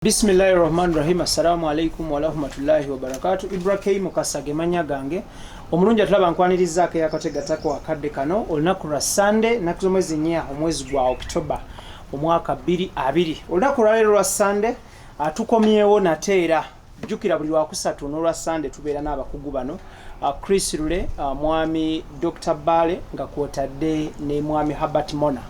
Bismillahirrahmanirrahim. Assalamu alaikum wa rahmatullahi wa barakatuh. Ibrahim Kasage manya gange. Omulungi atulaba nkwanirizaako yakategatako akadde kano olunaku lwa Sunday naku mwezi nya omwezi gwa October omwaka 2020. Olunaku lwa leero lwa Sunday tukomyewo nate era jjukira buli wakusatu n'olwa Sunday tubeera n'abakugu bano Chris Rule, mwami Dr. Bale nga kwotadde ne mwami Herbert Mona.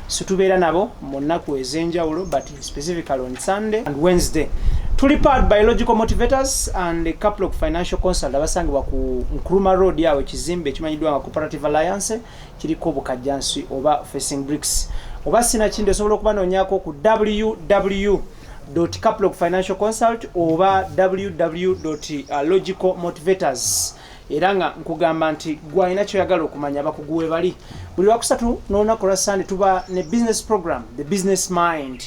So tubeera nabo mu nnaku ez'enjawulo but specifically on Sunday and Wednesday. Tuli powered by Logical Motivators and a couple of financial consultants abasangibwa ku Nkrumah Road yawe kizimbe ekimanyiddwa nga Cooperative Alliance kiriko Bukajjansi oba Facing Bricks. Oba sina kindi osobola okubanonyako ku www.coupleofinancialconsult oba www.logicalmotivators. Era nga nkugamba nti gwa ina kyoyagala okumanya abakuguwe bali buli wakusatu n'olunaku lwa Sunday tuba ne business program the business mind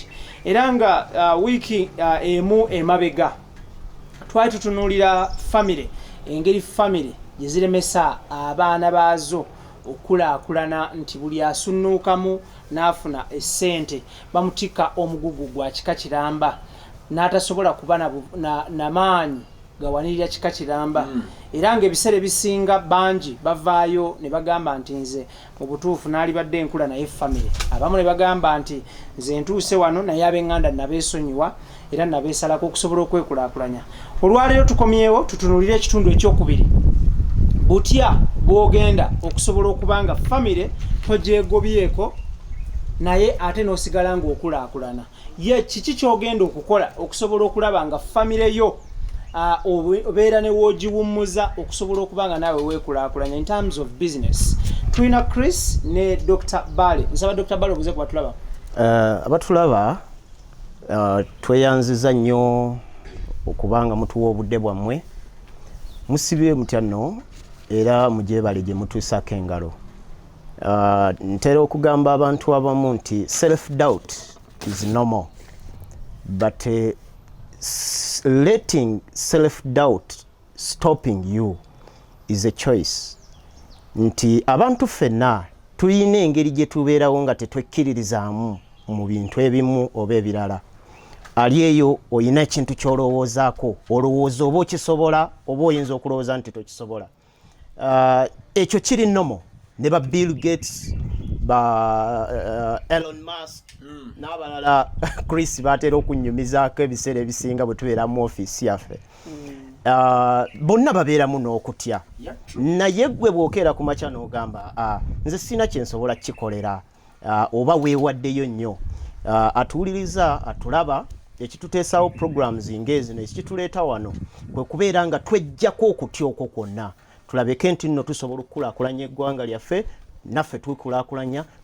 era nga wiki emu emabega twali tutunuulira family engeri family gye ziremesa abaana baazo okulaakulana nti buli asunnuukamu n'afuna essente bamutika omugugu gwa kika kiramba n'atasobola kuba na maanyi gawanirira kika kiramba era nga ebiseera ebisinga bangi bavaayo ne bagamba nti nze mu butuufu naali badde enkula naye family abamu ne bagamba nti nze ntuuse wano naye ab'eŋŋanda nabeesonyiwa era nabeesalako okusobola okwekulaakulanya. Olwaleero tukomyewo tutunuulire ekitundu ekyokubiri butya bw'ogenda okusobola okubanga family togyegobyeko naye ate n'osigala ng'okulaakulana ye kiki ky'ogenda okukola okusobola okulaba nga family yo obeera ne woogiwummuza okusobola okubanga naawe weekulaakulanya in terms of business. Tulina Chris ne Dr. Bale. Nsaba Dr. Bale obuze ku batulaba. Abatulaba tweyanziza nnyo okubanga mutuwa obudde bwammwe musibye mutya nno era mugyebale gye mutuusaako engalo. Ntera okugamba abantu abamu nti self doubt is normal but letting self-doubt stopping you is a choice. Nti abantu ffenna tuyina engeri gye tubeerawo nga tetwekkiririzaamu mu bintu ebimu oba ebirala. Ali eyo oyina ekintu ky'olowoozaako olowooza oba okisobola oba oyinza okulowooza nti tokisobola. Ekyo kiri nnomo ne ba Bill Gates ba Elon Musk n'abalala Chris batera okunnyumizaako ebiseera ebisinga bwe tubeera mu ofiisi yaffe. Bonna babeeramu n'okutya naye gwe bw'okeera ku makya n'ogamba nze sina kyensobola kikolera oba weewaddeyo nnyo. Atuwuliriza atulaba ekituteesawo programs ng'ezino ekituleeta wano kwe kubeera nga twejjako okutya okwo kwonna tulabeke nti nno tusobola okukulaakulanya eggwanga lyaffe naffe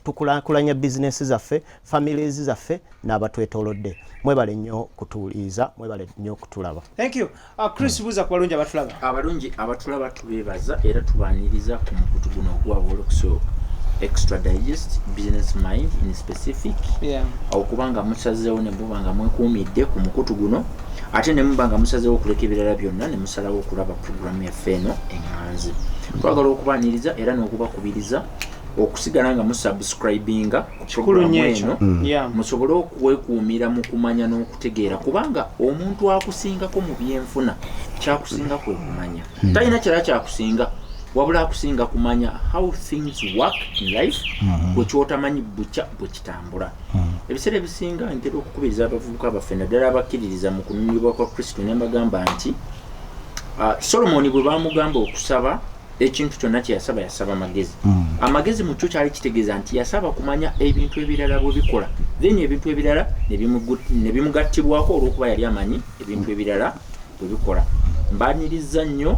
tukulaakulanya bizinesi zaffe families zaffe n'abatwetoolodde. Mwebale nnyo kutuwuliriza, mwebale nnyo kutulaba. Thank you. Chris buuza ku balungi abatulaba. Abalungi abatulaba tubeebaza era tubaaniriza ku mukutu guno ogwa Wolokuso Extra Digest Business Mind in specific. Okubanga musazeewo ne mubanga mwekuumidde ku mukutu guno ate ne mubanga musazeewo okuleka ebirala byonna ne musalawo okulaba programu yaffe eno eŋŋanzi. Twagala okubaaniriza era n'okubakubiriza okusigala nga musubscribinga ku programu eno musobole okwekuumira mu kumanya n'okutegeera kubanga omuntu akusingako mu byenfuna kyakusinga kwe kumanya. Talina kirala kyakusinga wabula akusinga kumanya how things work in life bwe kyotamanyi bukya bwe kitambula. Ebiseera ebisinga ntera okukubiriza abavubuka baffe naddala abakkiririza mu kununyibwa kwa Kristo ne mbagamba nti Solomoni bwe baamugamba okusaba ekintu kyonna kye yasaba amagezi. Amagezi mu kyo kyali kitegeeza nti yasaba kumanya ebintu ebirala bwe bikola then ebintu ebirala ne bimugattibwako olw'okuba yali amanyi ebintu ebirala bwe bikola. Mbaaniriza nnyo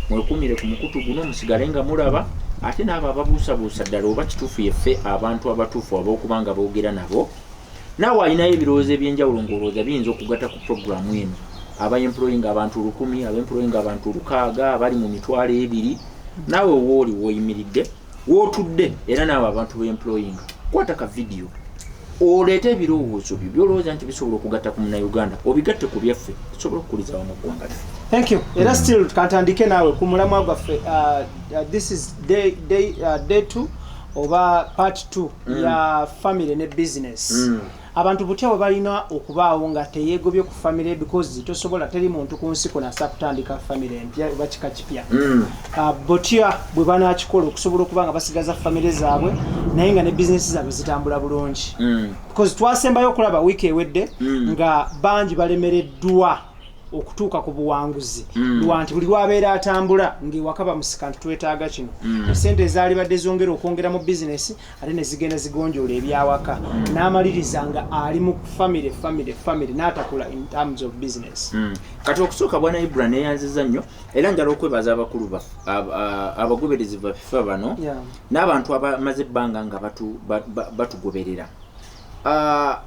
mwekumire ku mukutu guno musigale nga mulaba ate n'abo ababuusabuusa ddala oba kituufu yeffe abantu abatuufu ab'okubanga boogera nabo naawe alinayo ebirowoozo eby'enjawulo ng'olowooza biyinza okugatta ku programu eno. Abayemployinga abantu 100, abayemployinga abantu 600, abali mu mitwalo 2 naawe wooli woyimiridde wootudde era naawe abantu b'employinga kwata ka video oleete ebirowoozo byo byolowooza nti bisobola okugatta ku Munnayuganda obigatte ku byaffe tusobola okukuliza wamu ggwanga liffe. Thank you. Era still katandike naawe ku mulamwa gwaffe. This is day 2 oba part 2 ya family ne business. abantu butya bwe balina okubaawo nga teyeegobye ku famire because tosobola teri muntu ku nsi kuna asa kutandika famire empya oba kika kipya butya bwe banakikola okusobola okuba nga basigaza famire zaabwe naye nga ne bizinesi zaabwe zitambula bulungi because twasembayo okulaba wiiki ewedde nga bangi balemereddwa okutuuka ku buwanguzi lwanti buli lwabeera atambula ng'ewaka bamusika nti twetaaga kino esente ezaali badde zongera okwongera mu bizinesi ate ne zigenda zigonjoola ebyawaka n'amaliriza nga ali mu famire n'atakula in terms of business. Kati okusooka bwana Ibra neeyanziza nnyo era njala okwebaza abakulu abagoberezi baffe bano n'abantu abamaze ebbanga nga batugoberera.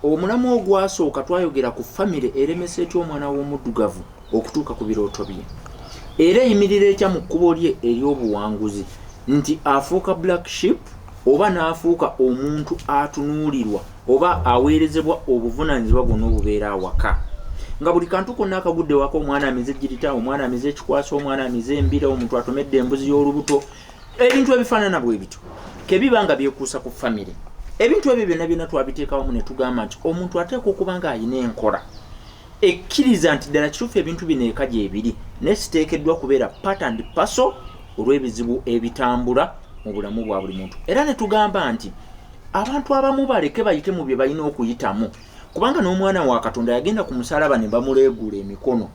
Omulamu ogwasooka twayogera ku famire eremesa etya omwana w'omuddugavu okutuuka ku birooto bye era eyimirira etya mu kkubo lye ery'obuwanguzi nti afuuka black sheep oba n'afuuka omuntu atunuulirwa oba aweerezebwa obuvunaanyizibwa bwonna obubeera awaka nga buli kantu konna akagudde waka omwana amize ejjirita omwana amize ekikwasa omwana amize embira omuntu atomedde embuzi y'olubuto ebintu ebifaanana bwe bityo kebiba nga byekuusa ku famire. Ebintu ebyo byonna twabiteeka wamu ne tugamba nti omuntu ateekwa okuba nga alina enkola ekkiriza nti ddala kituufu ebintu bino eka gyebiri naye kiteekeddwa kubeera part and parcel olw'ebizibu ebitambula mu bulamu bwa buli muntu era ne tugamba nti abantu abamu baleke bayite mu bye balina okuyitamu kubanga n'omwana wa Katonda yagenda ku musalaba ne bamuleegula emikono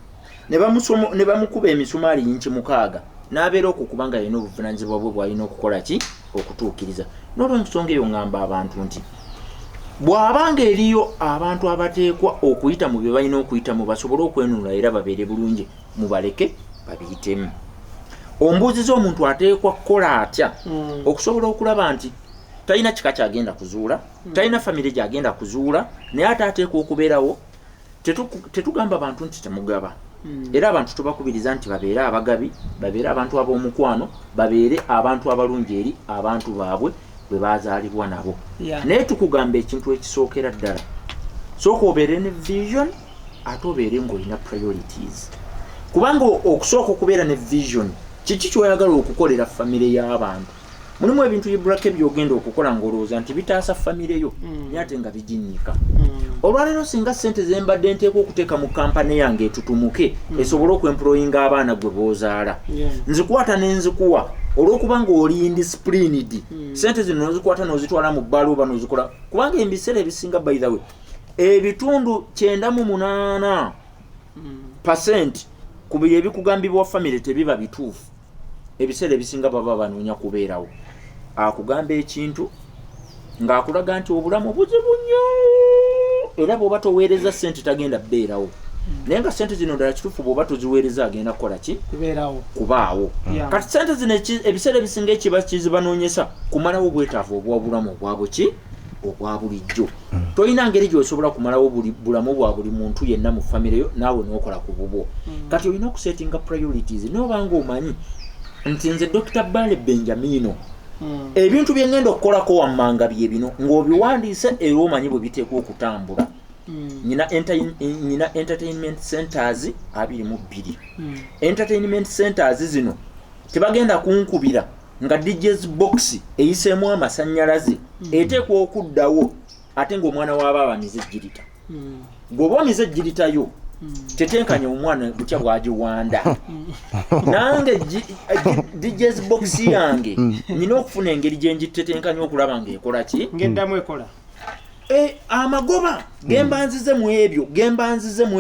ne bamukuba emisumaali yinki 6 n'abeera okwo kubanga yalina obuvunaanyizibwa bwe bw'alina okukola ki okutuukiriza. N'olw'ensonga eyo ngamba abantu nti bw'abanga eriyo abantu abateekwa okuyita mu bye balina okuyitamu basobole okwenunula era babeere bulungi mubaleke babiyitemu. Ombuuziza omuntu ateekwa kukola atya okusobola okulaba nti talina kika kyagenda kuzuula talina famire gyagenda kuzuula naye ate ateekwa okubeerawo. Tetugamba abantu nti temugaba era abantu tubakubiriza nti babeere abagabi babeere abantu ab'omukwano babeere abantu abalungi eri abantu baabwe bwe bazaalibwa nabo. Naye tukugamba ekintu ekisookera ddala sooka obeere ne vision ate obeere ng'olina priorities kubanga okusooka okubeera ne vision kiki kyoyagala okukolera famire y'abantu. Mulimu ebintu Ibrahim byogenda okukola ng'olowooza nti bitaasa famire yo naye ate nga biginnyika. Olwaleero singa ssente ze mbadde nteekwa okuteeka mu kampani yange etutumuke esobole okwemployinga abaana gwe boozaala nzikwata ne nzikuwa olw'okuba ng'oli indisciplined ssente zino nozikwata n'ozitwala mu bbaala oba n'ozikola kubanga ebiseera ebisinga by the way ebitundu 98% ku biri ebikugambibwa famire tebiba bituufu ebiseera ebisinga baba banoonya kubeerawo akugamba ekintu ng'akulaga nti obulamu buzibu nnyo era bw'oba toweereza ssente tagenda bbeerawo naye nga ssente zino ddala kituufu bw'oba toziweereza agenda kukola ki kubaawo. Kati ssente zino ebiseera ebisinga ekiba kizibanoonyesa kumalawo obwetaavu obw'obulamu obwabwe ki obwa bulijjo. Tolina ngeri gy'osobola kumalawo bulamu bwa buli muntu yenna mu famire yo naawe n'okola ku bubwo. Kati olina okusetinga priorities n'obanga omanyi nti nze Dr. Bale Benjamino ebintu bye ngenda okukolako wammanga bye bino ng'obiwandiise era omanyi bwe biteekwa okutambula. Nina entertainment centers 22 entertainment centers zino tebagenda kunkubira nga DJ's box eyiseemu amasannyalaze eteekwa okuddawo ate ng'omwana w'aba abamize ejjirita gweoba omize ejjirita yo tetenkanya omwana butya bwagiwanda nange DJ's box yange nina okufuna engeri gye ngitetenkanya okulaba ng'ekola ki ng'eddamu ekola amagoba gembanzize mu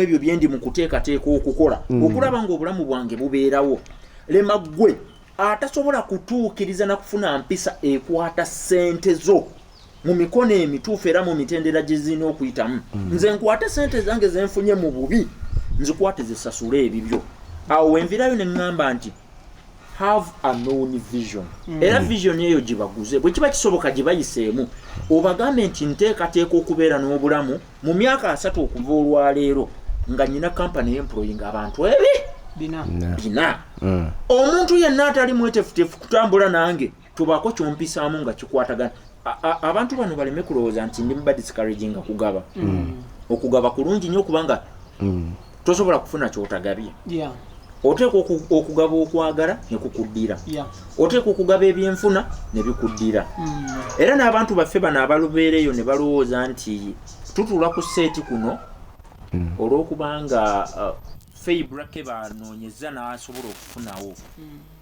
ebyo byendi mu kuteekateeka okukola okulaba ng'obulamu bwange bubeerawo. Lema ggwe atasobola kutuukiriza na kufuna mpisa ekwata ssente zo mu mikono emituufu era mu mitendera gye zirina okuyitamu. Nze nkwate ssente zange ze nfunye mu bubi nzikwate zisasule ebibyo. Awo wenvirayo ne ŋŋamba nti have a known vision. Era vision eyo gibaguze bwe kiba kisoboka gibayiseemu obagambe nti nteekateeka okubeera n'obulamu mu myaka 3 okuva olwaleero nga nnyina kampani employing abantu bina. Omuntu yenna atali mwetefutefu kutambula nange tubaako kyompisaamu nga kikwatagana. Abantu bano baleme kulowooza nti ndi muba discouraginga kugaba. Okugaba kulungi nnyo kubanga tosobola kufuna kyotagabye. Oteekwa okugaba okwagala ne kukuddira. Oteekwa okugaba ebyenfuna ne bikuddira. Era n'abantu baffe bano abalubeereyo ne balowooza nti tutula ku seeti kuno olw'okubanga Feibrake banoonyeza n'asobola okufunawo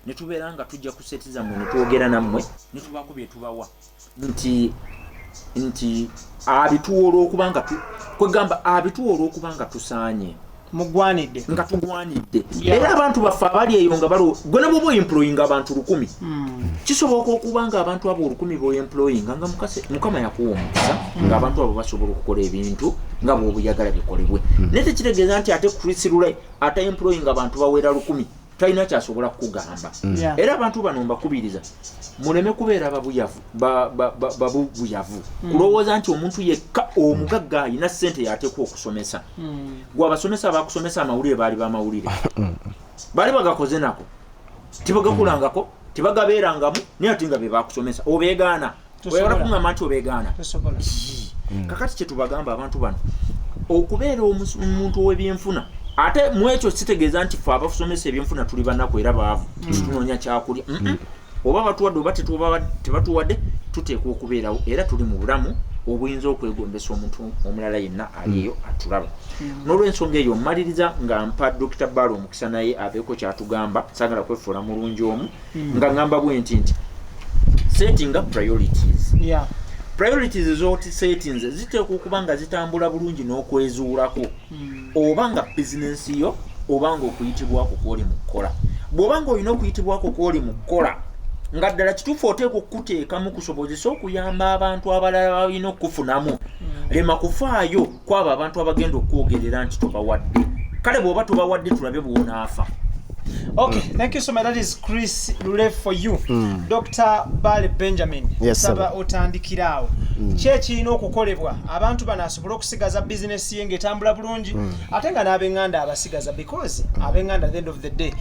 ne tubeera nga tujja ku seeti zammwe ne twogera nammwe ne tubaako bye tubawa nti abituwa olw'okubanga kwegamba abituwa olw'okubanga tusaanye mugwanidde nga tugwanidde era abantu baffe abali eyo nga balo gwe nabo boemployinga abantu 100 kisoboka okuba nga abantu abo 100 boemployinga nga mukama yakuwa omukisa nga abantu abo basobola okukola ebintu nga bw'obuyagala bikolebwe naye tekitegeeza nti ate Chris Lulay ate employinga abantu bawera 100 talina kyasobola kukugamba era abantu bano mbakubiriza muleme kubeera babubuyavu kulowooza nti omuntu yekka omugagga alina ssente yateekwa okusomesa gwe abasomesa bakusomesa amawulire baali bamawulire baali bagakoze nako tibagakulangako tibagabeerangamu naye ati nga be bakusomesa obeegaana oyagala kungamba nti obeegaana kakati kyetubagamba abantu bano okubeera omuntu ow'ebyenfuna ate mu ekyo kitegeeza nti ffe abasomesa ebyenfuna tuli banaku era baavu tunoonya kyakulya oba batuwadde oba tebatuwadde tuteekwa okubeerawo era tuli mu bulamu obuyinza okwegombesa omuntu omulala yenna aliyo atulaba n'olw'ensonga eyo mmaliriza nga mpa Dr. Balo omukisa naye abeeko kyatugamba saagala kwefuula mulungi omu nga ngamba bwe nti setting up priorities priorities zoti settings ziteekwa okuba nga zitambula bulungi n'okwezuulako oba nga bizinensi yo oba nga okuyitibwako kw'oli mu kukola bw'oba nga olina okuyitibwako kw'oli mu kukola nga ddala kituufu oteekwa okuteekamu kusobozesa okuyamba abantu abalala balina okufunamu lema kufaayo kwabo abantu abagenda okwogerera nti tobawadde kale bw'oba tobawadde tulabe bw'onaafa. Okay, thank you so much. That is Chris Lulay for you. Dr. Bale Benjamin. Saba otandikiraawo. Kyekirina okukolebwa abantu bano asobola okusigaza business ye ng'etambula bulungi ate nga n'ab'enganda abasigaza because ab'enganda at the end of the day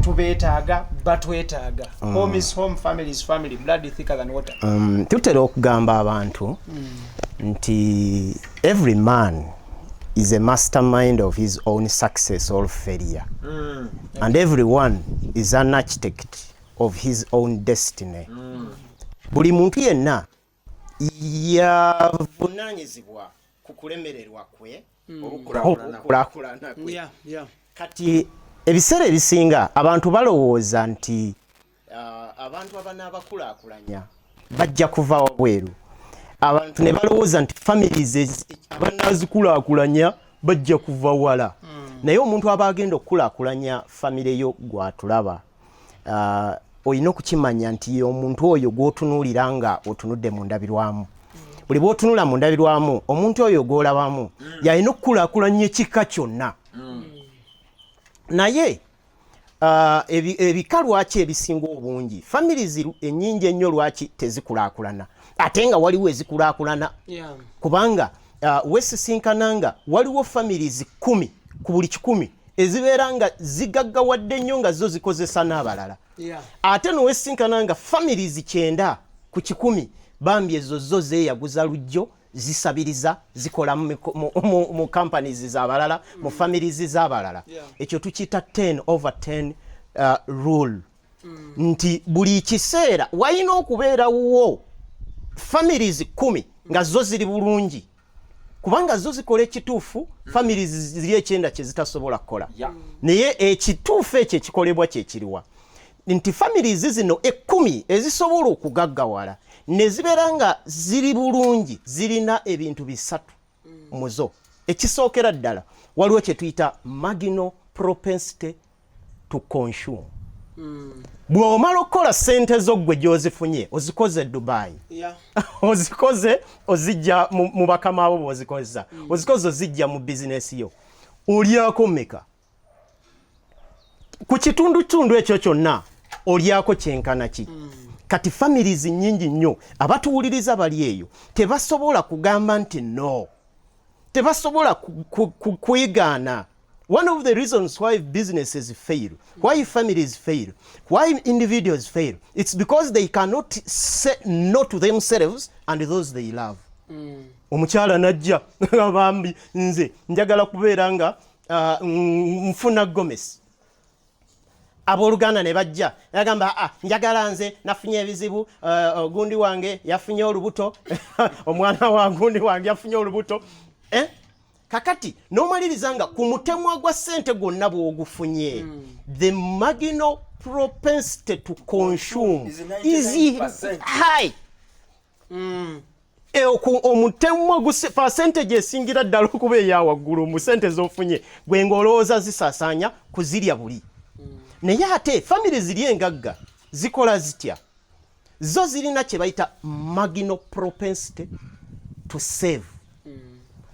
tubeetaaga batwetaaga. Home is home, family is family, blood is thicker than water. Tutera okugamba abantu nti every man is a mastermind of his own success or failure. And everyone is an architect of his own destiny. Buli muntu yenna yavunaanyizibwa ku kulemererwa kwe okulakulana kwe. Kati ebiseera ebisinga abantu balowooza nti abantu abanaabakulaakulanya bajja kuva wabweru. Abantu ne balowooza nti families abanaazikulaakulanya bajja kuva wala. Naye omuntu aba agenda okukulaakulanya famire yo gwatulaba olina okukimanya nti omuntu oyo gw'otunuulira nga otunudde mu ndabirwamu. Buli bw'otunula mu ndabirwamu omuntu oyo gw'olabamu yalina okukulaakulanya ekika kyonna. Naye ebika lwaki ebisinga obungi families ennyingi ennyo lwaki tezikulaakulana ate nga waliwo ezikulaakulana kubanga wesisinkananga waliwo families 10 ku buli 100 ezibeera nga zigaggawadde nnyo nga zo zikozesa n'abalala ate nowesisinkananga families 9 ku 100 bambi ezo zo zeeyaguza lujjo zisabiriza zikola mu companies z'abalala mu families z'abalala ekyo tukiyita 10/10 rule nti buli kiseera walina okubeerawo families 10 nga zo ziri bulungi kubanga zo zikola ekituufu families ziri 9 kye zitasobola kukola naye ekituufu ekyo ekikolebwa kyekiriwa nti families zino 10 ezisobola okugaggawala ne zibeera nga ziri bulungi zirina ebintu bisatu muzo. Ekisookera ddala waliwo kye tuyita marginal propensity to consume. Bw'omala okukola ssente zo ggwe gy'ozifunye ozikoze Dubai ozikoze ozijja mu bakama abo bw'ozikozesa ozikoze ozijja mu bizinesi yo olyako mmeka ku kitundutundu ekyo kyonna olyako kyenkana ki kati families nnyingi nnyo abatuwuliriza bali eyo tebasobola kugamba nti no tebasobola kuyigaana. One of the reasons why businesses fail, why families fail, why individuals fail, it's because they cannot say no to themselves and those they love. Omukyala najja bambi nze njagala kubeera nga nfuna Gomez abooluganda ne bajja yagamba njagala nze nafunye ebizibu gundi wange yafunye olubuto omwana wa gundi wange yafunye olubuto kakati n'omaliriza nga ku mutemwa gwa ssente gwonna bw'ogufunye the marginal propensity to consume is high. Omutemwa percentage esingira ddala okuba eya waggulu mu ssente z'ofunye gwe ng'olowooza zisaasaanya kuzirya buli. Naye ate family ziri engagga zikola zitya? Zo zirina kye bayita marginal propensity to save.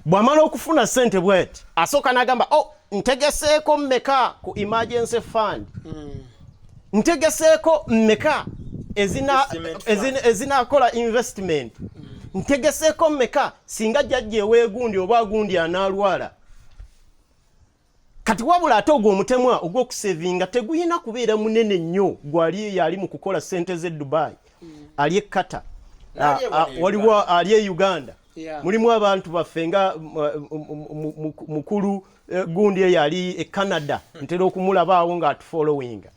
Bw'amala okufuna ssente bw'eti asooka n'agamba ntegeseeko mmeka ku emergency fund, ntegeseeko mmeka ezinaakola investment, ntegeseeko mmeka singa jjajja eweegundi oba gundi anaalwala. Kati wabula ate ogwo omutemwa ogw'okusevinga teguyina kubeera munene nnyo gwali yali mu kukola ssente z'e Dubai, ali e Qatar, waliwo ali e Uganda. Mulimu abantu baffe nga mukulu gundi eyali e Canada ntera okumulabaawo nga atufollowinga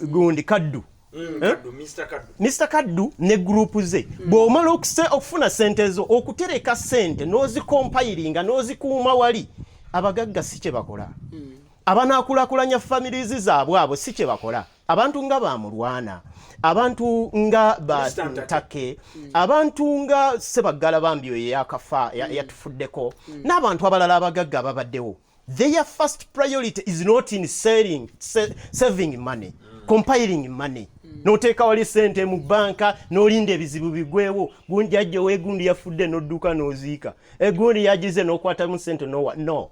gundi Kaddu. Mr. Kaddu ne group ze bw'omala okufuna ssente zo okutereka ssente n'ozikompiringa n'ozikuuma wali, abagagga si kye bakola. Abanaakulaakulanya families zaabwe abo si kye bakola. Abantu nga Bamulwana, abantu nga Batake, abantu nga Sebaggala Bambyo yakafa yatufuddeko, n'abantu abalala abagagga ababaddewo. Their first priority is not in saving money, compiling money. N'oteeka wali ssente mu banka n'olinda ebizibu bigwewo, gundi ajja weegundi yafudde n'odduka n'oziika, egundi yagize n'okwatamu ssente no.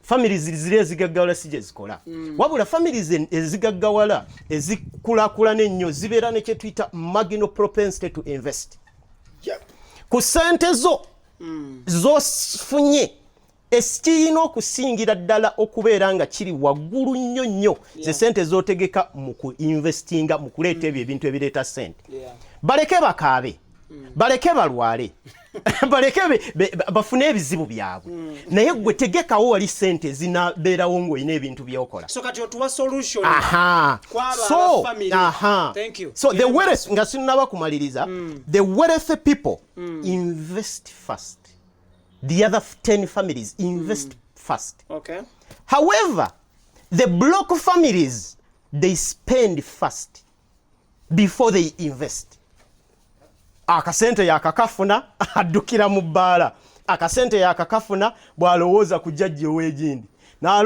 Families ziri ezigaggawala si gye zikola. Wabula families ezigaggawala ezikulaakulana ennyo zibeera ne kye tuyita marginal propensity to invest. Ku ssente zo z'ofunye ekirina okusingira ddala okubeera nga kiri waggulu nnyo ze ssente z'otegeka mu kuinvestinga mu kuleeta ebyo ebintu ebireeta ssente. Baleke bakaabe, baleke balwale, baleke bafune ebizibu byabwe, naye gwe tegekawo wali ssente zinabeerawo ng'olina ebintu by'okola. So kati otuwa solution. Thank you. So the wealth, nga sinnaba kumaliriza, the wealthy people invest first. The other 10 families invest first. Okay. However, the block families, they spend first before they invest. Akasente yakakafuna addukira mu bbaala, akasente yakakafuna bw'alowooza ku jjajja ow'egindi,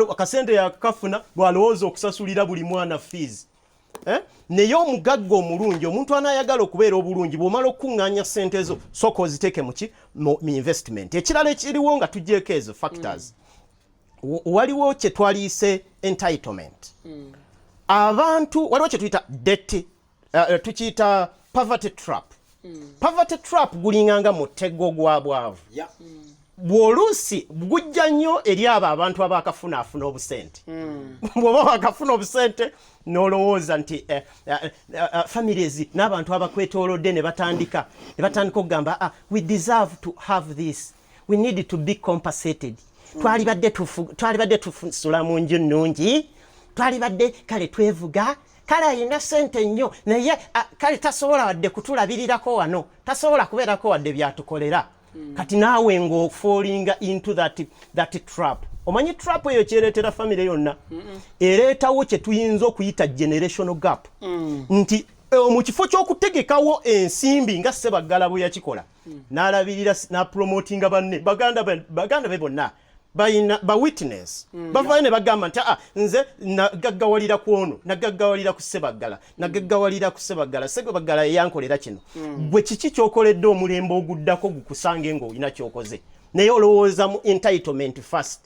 akasente yakakafuna bw'alowooza okusasulira buli mwana fees. Naye omugagga omulungi, omuntu anaayagala okubeera obulungi, bw'omala okuŋŋaanya ssente zo sooka oziteeke mu investment. Ekirala ekiriwo nga tugyeko ezo factors, waliwo kye twaliise entitlement. Abantu waliwo kye tuyita debt, tukiyita poverty trap. Poverty trap gulinganga mutego gwa bwavu. Bw'oluusi gujja nnyo eri abo abantu abaakafunaafuna obusente. Bw'oba baakafuna obusente n'olowooza nti families n'abantu abakwetoolodde ne batandika okugamba we deserve to have this, we need to be compensated. Twalibadde tufusula mu nju nnungi, twalibadde kale twevuga, kale ayina ssente nnyo naye kale tasobola wadde kutulabirirako wano, tasobola kubeerako wadde byatukolera. Kati naawe ng'ofallinga into that trap. Omanyi trap eyo kyereetera family yonna? Ereetawo kye tuyinza okuyita generational gap. Nti mu kifo ky'okutegekawo ensimbi nga Sebaggala bwe yakikola, n'alabirira n'apromotinga banne baganda be bonna ba witness bavayo ne bagamba nti nze nagaggawalira ku ono, nagaggawalira ku Sebaggala, nagaggawalira ku Sebaggala, Sebaggala yankolera kino. Gwe kiki ky'okoledde omulembe oguddako gukusange ng'olina ky'okoze, naye olowooza mu entitlement first,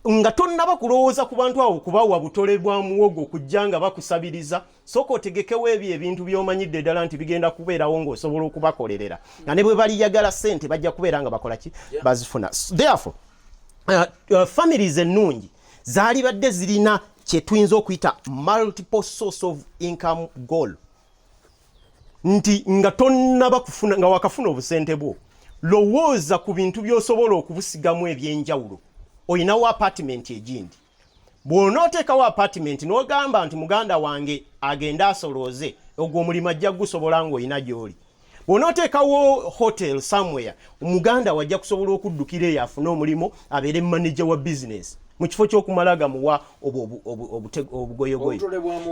nga tonnaba kulowooza ku bantu abo kubawa butole bwa muwogo okujja nga bakusabiriza. Sooka otegekewo ebyo ebintu by'omanyidde ddala nti bigenda kubeerawo ng'osobola okubakolerera, nga ne bwe baliyagala ssente bajja kubeera nga bakola ki, bazifuna. Therefore families ennungi zaalibadde zirina kye tuyinza okuyita multiple source of income goal. Nti nga tonnaba kufuna, nga wakafuna obusente bwo, lowooza ku bintu by'osobola okubusigamu ebyenjawulo. Oyinawo apartment egindi, bw'onooteekawo apartment n'ogamba nti muganda wange agenda asolooze ogwo omulimu ajja gusobola ng'olina gy'oli. Bw'onooteekawo hotel somewhere omuganda wajja kusobola okuddukira eyo afune omulimu abeere manager wa business mu kifo ky'okumala gamuwa obugoyegoye.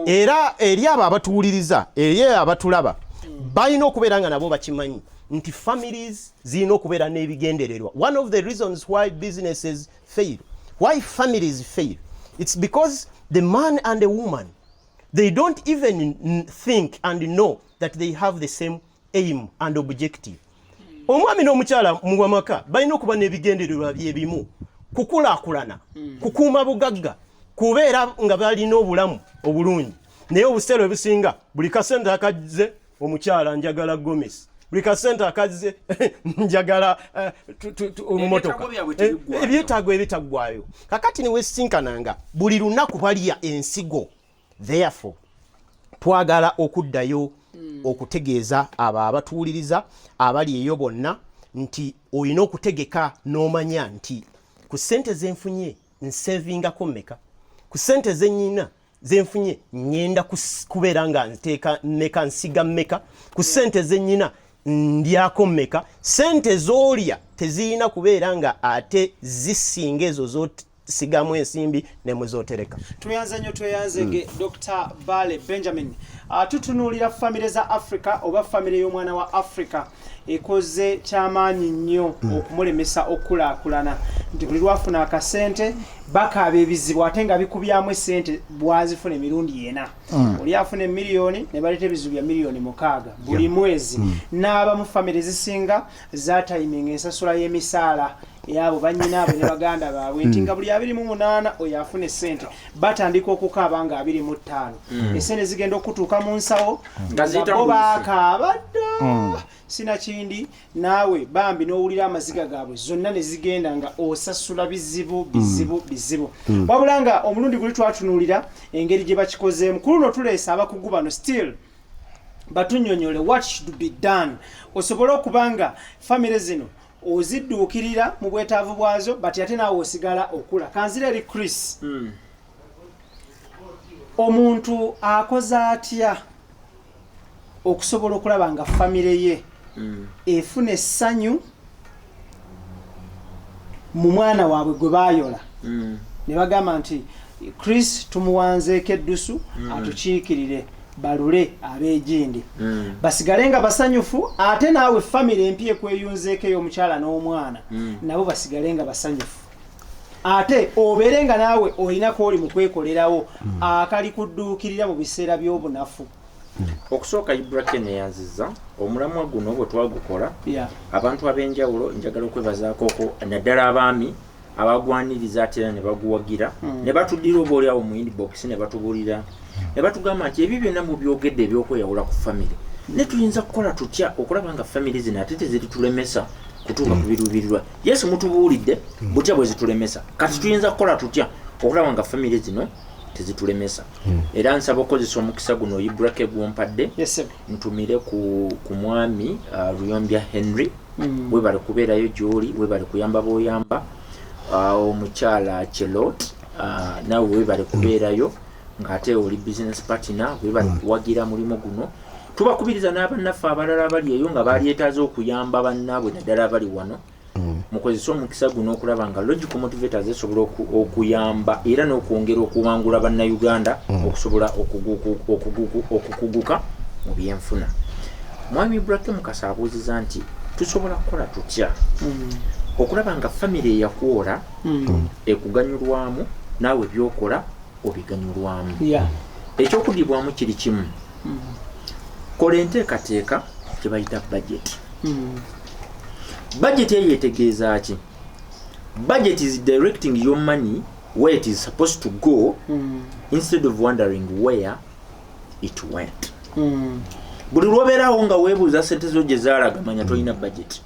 Era eri abo abatuwuliriza eri abatulaba balina okubeera nga nabo bakimanyi nti families zirina okubeera n'ebigendererwa. One of the reasons why businesses fail, why families fail, it's because the man and the woman, they don't even think and know that they have the same aim and objective. Omwami n'omukyala mu wamaka balina okuba n'ebigendererwa byebimu, kukulaakulana, kukuuma bugagga, kubeera nga balina obulamu obulungi. Naye obuseera ebisinga buli kasente akaze omukyala njagala Gomez, buli kasente akaze njagala omumotoka, ebyetaago ebitaggwayo. Kakati niwe sinkananga buli lunaku balya ensigo. Therefore twagala okuddayo okutegeeza abo abatuwuliriza abali eyo bonna nti olina okutegeka n'omanya nti ku ssente zenfunye nsevingako mmeka, ku ssente zennyina zenfunye ngenda kubeera nga nteeka mmeka, nsiga mmeka, ku ssente zennyina ndyako mmeka. Ssente z'olya tezirina kubeera nga ate zisinga ezo zosigamu ensimbi ne muzootereka. Tuyanze nnyo tweyanzege Dr. Bale Benjamin. Tutunuulira famire za Africa oba famire y'omwana wa Africa ekoze kyamaanyi nnyo okumulemesa okulaakulana nti buli lwafuna akasente bakaaba ebizibu ate nga bikubyamu essente bwazifuna emirundi yena. Oli afuna miliyoni ne baleeta ebizibu bya miliyoni 6 buli mwezi. N'aba mu famire zisinga zaatayiminga ensasula y'emisaala yabo bannyina abo ne baganda baabwe nti nga buli 28 oyo afuna essente batandika okukaaba nga 25. Essente zigenda okutuuka mu nsawo nga bo baakaaba dda sina kindi naawe bambi n'owulira amaziga gaabwe zonna ne zigenda nga osasula bizibu. Wabula nga omulundi guli twatunuulira engeri gye bakikozeemu ku luno tuleesa abakugu bano still batunnyonnyole what should be done osobole okubanga famire zino ozidduukirira mu bwetaavu bwazo bati ate naawe osigala okula. Kanzira eri Chris, omuntu akoze atya okusobola okulaba nga famire ye efuna essanyu mu mwana waabwe gwe baayola ne bagamba nti Chris tumuwanzeeko eddusu atukiikirire balule abeegindi basigale nga basanyufu ate naawe famire empya ekweyunzeeko ey'omukyala n'omwana nabo basigale nga basanyufu ate obeere nga naawe olinako oli mu kwekolerawo akali kudduukirira mu biseera by'obunafu. Okusooka Ibrahim neyanziza omulamwa guno bwe twagukola abantu ab'enjawulo njagala okwebazaako naddala abaami abagwaniriza ate ne baguwagira ne batuddira oba oli awo mu inbox ne batubuulira ne batugamba nti ebyo byonna mu byogedde ebyokweyawula ku famire ne tuyinza kukola tutya okulaba nga famire zino ate tezitulemesa kutuuka ku biruubirirwa. Yesu mutubuulidde butya bwe zitulemesa, kati tuyinza kukola tutya okulaba nga famire zino tezitulemesa. Era nsaba okozesa omukisa guno Ibrahim gwompadde ntumire ku mwami Luyombya Henry webale kubeerayo gy'oli, webale kuyamba b'oyamba omukyala Chelot nawe webale kubeerayo ng'ate oli business partner webale kuwagira mulimu guno. Tubakubiriza n'abannaffe abalala bali eyo nga balyetaaze okuyamba bannaabwe naddala bali wano mukozesa omukisa guno okulaba nga logical motivators esobola okuyamba era n'okwongera okuwangula bannayuganda okusobola okukuguka mu byenfuna. Mwami Ibrahim Kasa abuuziza nti tusobola kukola tutya okulaba nga famire eyakwola ekuganyulwamu naawe byokola obiganyulwamu. Ekyokudibwamu kiri kimu, kola enteekateeka kye bayita budget. Budget eyo etegeeza ki? Budget is directing your money where it is supposed to go instead of wondering where it went. Buli lwobeerawo nga weebuuza ssente zo gye zaalaga manya tolina budget.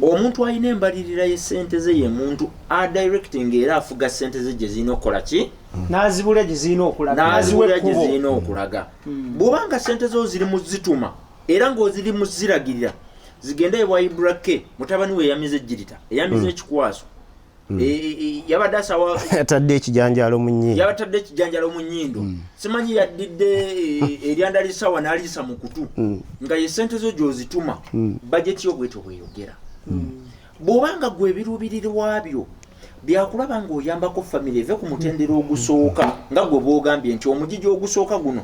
Omuntu alina embalirira y'essente ze ye muntu adirecting era afuga ssente ze gye zirina okukola ki? N'azibula gye zirina okulaga. Bw'obanga ssente zo ziri mu zituma era ng'oziri mu ziragirira zigenda ewa Ibrahim mutabani we eyamize ejjirita eyamize ekikwaso yabadde asawa yatadde ekijanjalo mu nnyindo simanyi yaddidde eryanda lisawa n'aliyisa mu kutu nga ye ssente zo gy'ozituma bajeti yo bwetyo bweyogera bw'obanga gwe ebiruubirirwa byo byakulaba ng'oyambako famire eve ku mutendera ogusooka nga gwe bw'ogambye nti omugigi ogusooka guno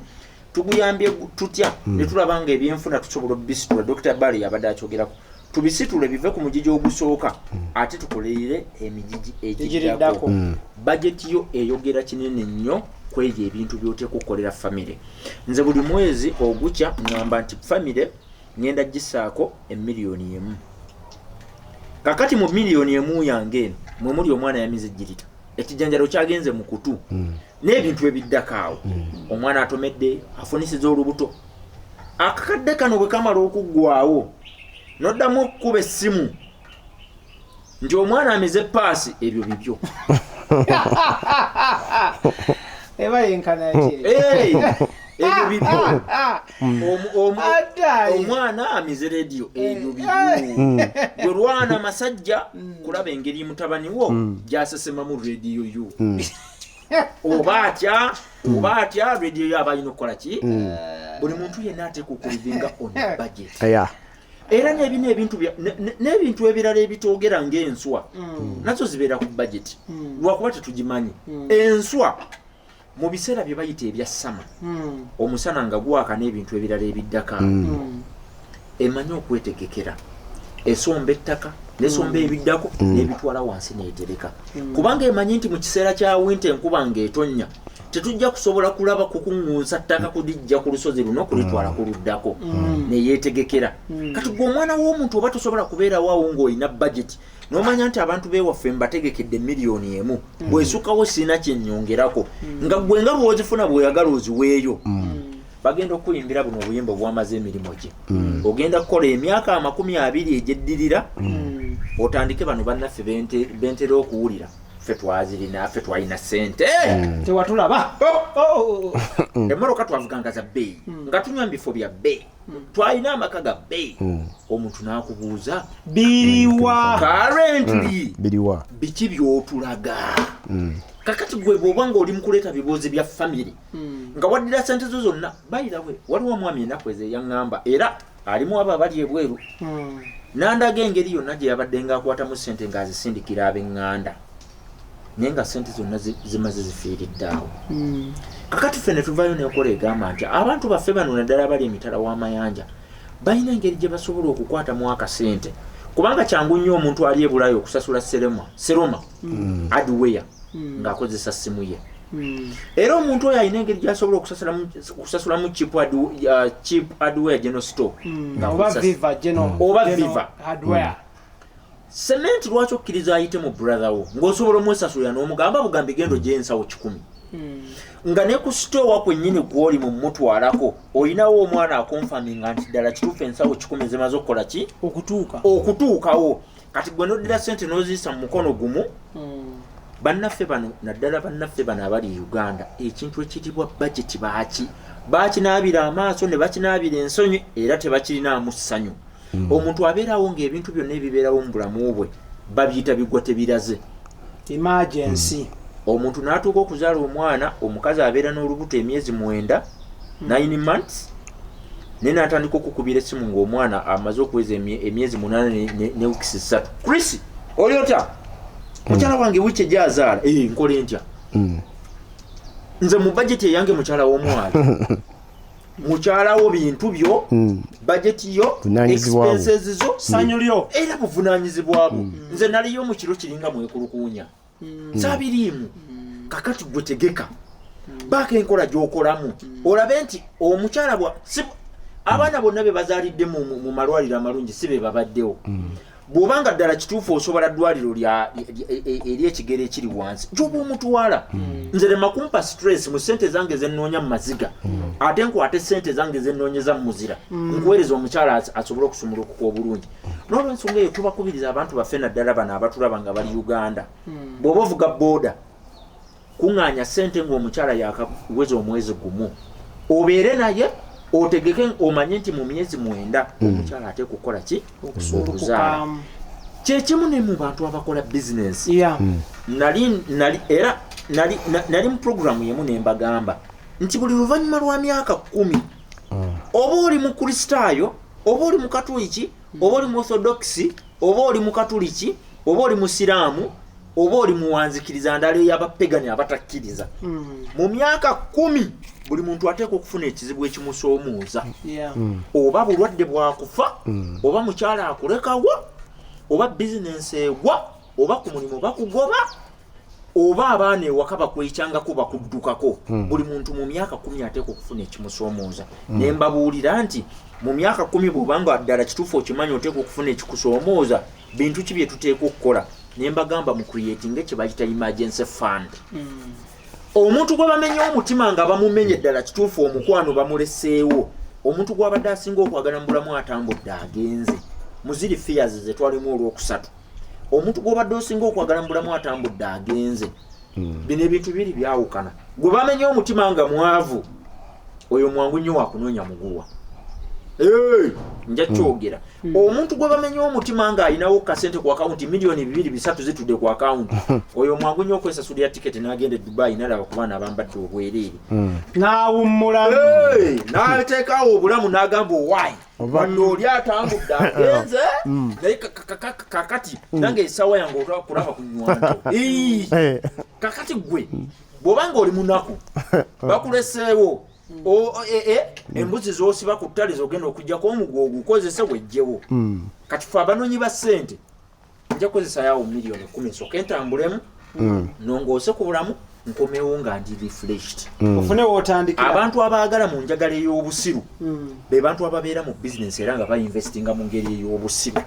tuguyambye tutya ne tulaba nga ebyenfuna tusobola obisitula Dr. Bali yabadde akyogerako tubisitule bive ku mugigi ogusooka ate tukolerere emigigi egiddako bajeti yo eyogera kinene nnyo kwebyo ebintu by'oteeka okukolera famire nze buli mwezi ogukya ngamba nti famire ngenda gisaako emiliyoni emu kakati mu miliyoni emu yange eno mwe muli omwana yamizijjirita ekijanjalo kyagenze mu kutu n'ebintu ebiddako awo omwana atomedde afunisiza olubuto akakadde kano bwe kamala okuggwawo noddamu okukuba essimu nti omwana amize paasi ebyo bibyo eba yenkana yakiri ebyo bibyo omwana amize rediyo ebyo bibyo gwerwana masajja kulaba engeri mutabani wo gyasesemamu rediyo yo oba atya rediyo yo aba alina okukola ki buli muntu yenna ateeka okulivinga on budget era n'ebintu ebirala ebitwogera ng'enswa nazo zibeera ku budget lwakuba tetugimanyi enswa mu biseera bye bayita ebya sama omusana nga gwaka n'ebintu ebirala ebiddaka emanyi okwetegekera esomba ettaka nesomba ebiddako n'ebitwala wansi n'etereka kubanga emanyi nti mu kiseera kya winta enkuba ng'etonnya tetujja kusobola kulaba kukuŋŋunsa ttaka kulijja ku lusozi luno kulitwala ku luddako neyeetegekera kati gwe omwana w'omuntu oba tosobola kubeerawo awo ng'olina budget n'omanya nti abantu beewaffe mbategekedde miliyoni emu bw'esukkawo sirina kyennyongerako nga gwe nga bw'ozifuna bw'oyagala oziweeyo bagenda okuyimbira buno obuyimba obwamaze emirimu gye ogenda kukola emyaka 20 egyeddirira otandike bano bannaffe bentera okuwulira ffe twazirina ffe twalina ssente tewatulaba emmoroka twavuganga za bbeeyi nga tunywa mu bifo bya bbeeyi twalina amaka ga bbeeyi omuntu n'akubuuza biriwa currently biriwa biki by'otulaga kakati gwe bw'oba ng'oli mu kuleeta bibuuzi bya famire nga waddira ssente zo zonna bayirawe waliwo omwami ennaku ezo eyaŋŋamba era alimu abo abali ebweru n'andaga engeri yonna gye yabadde ng'akwatamu ssente ng'azisindikira ab'eŋŋanda naye nga ssente zonna zimaze zifiiridde awo kakati ffe ne tuvaayo n'enkola egamba nti abantu baffe bano naddala bali emitala w'amayanja balina engeri gye basobola okukwatamu akasente kubanga kyangu nnyo omuntu ali ebulayo okusasula seroma adware ng'akozesa ssimu ye era omuntu oyo alina engeri gy'asobola okusasulamu cheap hardware general store oba viva sementi lwaki okkiriza ayite mu brother wo ng'osobola omwesasulira n'omugamba bugambi gendo gy'ensawo 10 nga ne ku store kwennyini gw'oli mu mutwalako olinawo omwana akonfaminga nti ddala kituufu ensawo 10 zimaze okukola ki okutuukawo kati gwe noddira ssente n'oziyisa mu mukono gumu bannaffe bano naddala bannaffe bano abali Uganda ekintu ekiyitibwa budget bakinaabira amaaso ne bakinaabira ensonyi era tebakirinaamu ssanyu omuntu abeerawo ng'ebintu byonna ebibeerawo mu bulamu bwe babiyita bigwa tebiraze emergency omuntu n'atuuka okuzaala omwana omukazi abeera n'olubuto emyezi 9 months naye n'atandika okukubira essimu ng'omwana amaze okuweza emyezi 8 ne wiikisi 3 Chris oli otya mukyala wange wiiki egyazaala nkole ntya nze mu budget eyange mukyala w'omwali mukyalawo bintu byo budget yo expenses zo sanyu lyo era buvunaanyizibwa bwo nze naliyo mu kiro kiringa mwekulukuunya sabirimu kakati gwe tegeka baaka enkola gy'okolamu olabe nti omukyala abaana bonna be bazaalidde mu malwaliro amalungi si be babaddewo bw'obanga ddala kituufu osobola ddwaliro eri ekigere ekiri wansi gy'oba omutwala nze lema kumpa stress mu ssente zange zennoonya mu maziga ate nkwate ssente zange zennoonyeza mu muzira nkuweereza omukyala asobole okusumulukuka obulungi n'olwensonga eyo tubakubiriza abantu baffe naddala bano abatulaba nga bali Uganda bw'oba ovuga booda kuŋŋaanya ssente ng'omukyala yakaweza omwezi gumu obeere naye otegeke omanye nti mu myezi 9 omukyala ate kukola ki okuzaala Kyekimu ne mu bantu abakola business. Nali mu programu yemu ne mbagamba nti buli luvannyuma lwa myaka 10 oba oli mu kristaayo oba oli mu katuliki oba oli mu orthodoxi oba oli mu katuliki oba oli mu siraamu oba oli mu wanzikiriza ndala y'abapegani abatakkiriza mu myaka 10 buli muntu ateeka okufuna ekizibu ekimusoomooza oba bulwadde bwakufa oba mukyala akulekawo oba bizinensi egwa oba ku mulimu bakugoba oba abaana ewaka bakwekyangako bakuddukako buli muntu mu myaka 10 ateeka okufuna ekimusoomooza ne mbabuulira nti mu myaka 10 bw'obanga ddala kituufu okimanyi oteeka okufuna ekikusoomooza bintu ki bye tuteeka okukola ne mbagamba mu creating kye bayita emergency fund. Omuntu gwe bamenyewo omutima nga bamumenye ddala kituufu omukwano bamuleseewo omuntu gw'abadde asinga okwagala mu bulamu atambudde agenze muziri fears ze twalimu olwokusatu omuntu gw'obadde osinga okwagala mu bulamu atambudde agenze bino ebintu biri byawukana gwe bamenyewo omutima nga mwavu oyo mwangu nnyo wakunoonya muguwa nja kyogera omuntu gwe bamenyewo omutima nga ayinawo kasente ku akawunti milioni 2-3 zitudde ku akawunti oyo mwangu nnyo okwesasulira tiketi n'agenda e Dubai n'alaba ku baana abambadde obwereere n'awummulamu n'ateekawo obulamu n'agamba owaayi wano oli atambudde agenze naye kakati nange esawa yange okulaba ku nnywanto kakati gwe bw'obanga oli munaku bakuleseewo embuzi z'osiba ku ttale zogenda okugjako omugwo ogukozese wejjewo kati fe abanoonyi ba ssente nja kukozesa yawo milioni 10 nsooka entambulemu nongoose ku bulamu nkomewo nga ndi refreshed ofune wootandikira abantu abaagala mu njagala ey'obusiru be bantu ababeera mu bizinensi era nga bainvestinga mu ngeri ey'obusiru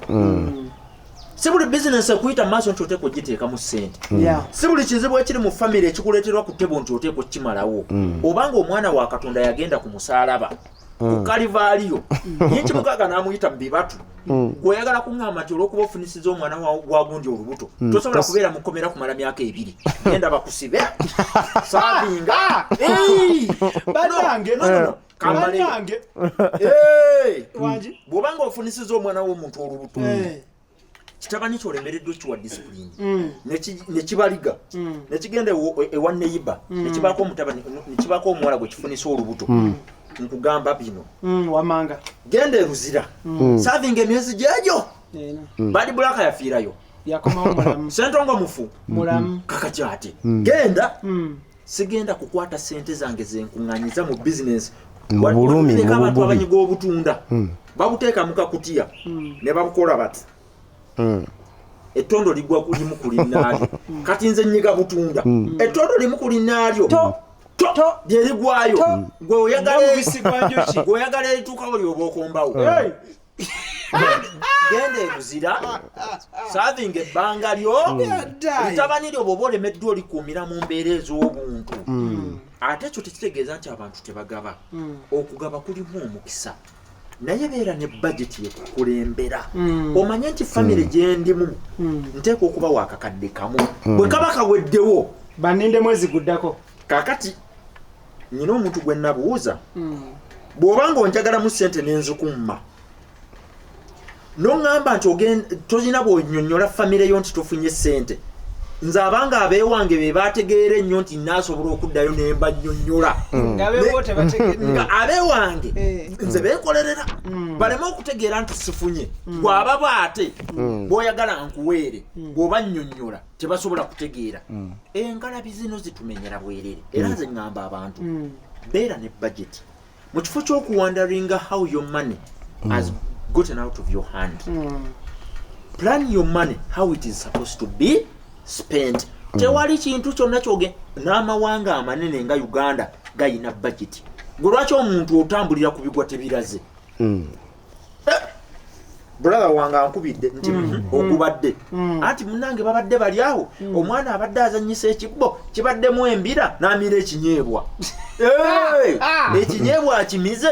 si buli bizinensi ekuyita maaso nti oteeka ogiteeka mu ssente si buli kizibu ekiri mu famire ekikuleeterwa ku ttebo nti oteeka okimalawo obanga omwana wa Katonda yagenda ku musaalaba ku kalivaaliyo yekimukaaga n'amuyita mu bibatu gw'oyagala kuŋŋamba nti olw'okuba ofunisiza omwana wagundi olubuto tosobola kubeera mu kkomera kumala myaka 2 genda bakusibe saavinga banange kamanange bw'obanga ofunisiza omwana w'omuntu olubuto kitabani kyolemereddwa kiwa discipline nekibaliga nekigenda ewa neighbor nekibaako omutabani nekibaako omuwala gwe kifunisa olubuto nkugamba bino wamanga genda eruzira savinga emyezi gyejo badi bulaka yafiirayo yakomawo mulamu sentongo mufu mulamu kakati ate genda sigenda kukwata sente zange zenkuŋŋanyiza mu business bulumi abantu abanyiga obutunda babuteeka mu kakutiya ne babukola bati ettondo ligwa kulimu kulinaalyo kati nze nnyiga butunda ettondo limu kulinaalyo lyerigwayo gwe oyagala erituukawo lyoba okombawo genda eruzira savinga ebbanga lyo litabani lyo bw'oba olemeddwa olikuumira mu mbeera ez'obuntu ate ekyo tekitegeeza nti abantu tebagaba okugaba kulimu omukisa naye beera ne budget yekukulembera omanye nti famire gyendimu nteeka okuba wakakadde kamu bwe kaba kaweddewo baninde mwezi guddako kakati nyina omuntu gwe nabuuza bw'obanga onjagalamu ssente n'enzukumma noŋŋamba nti tolina bw'onyonnyola famire yo nti tofunye ssente nze abanga abeewange be baategeera ennyo nti naasobola okuddayo ne mbanyonnyola nga abeewange nze beekolerera baleme okutegeera nti sifunye bw'aba bw'ate bw'oyagala nkuweere bw'oba nnyonnyola tebasobola kutegeera engalabi zino zitumenyera bwerere era nze ŋŋamba abantu beera ne budget mu kifo ky'okuwandaringa how your money has gotten out of your hand plan your money how it is supposed to be spent tewali kintu kyonna kyoge n'amawanga amanene nga Uganda gayina budget gwe lwaki omuntu otambulira ku bigwa tebiraze brother wange ankubidde nti okubadde anti munange babadde bali awo omwana abadde azannyisa ekibbo kibaddemu embira n'amira ekinyeebwa ekinyeebwa akimize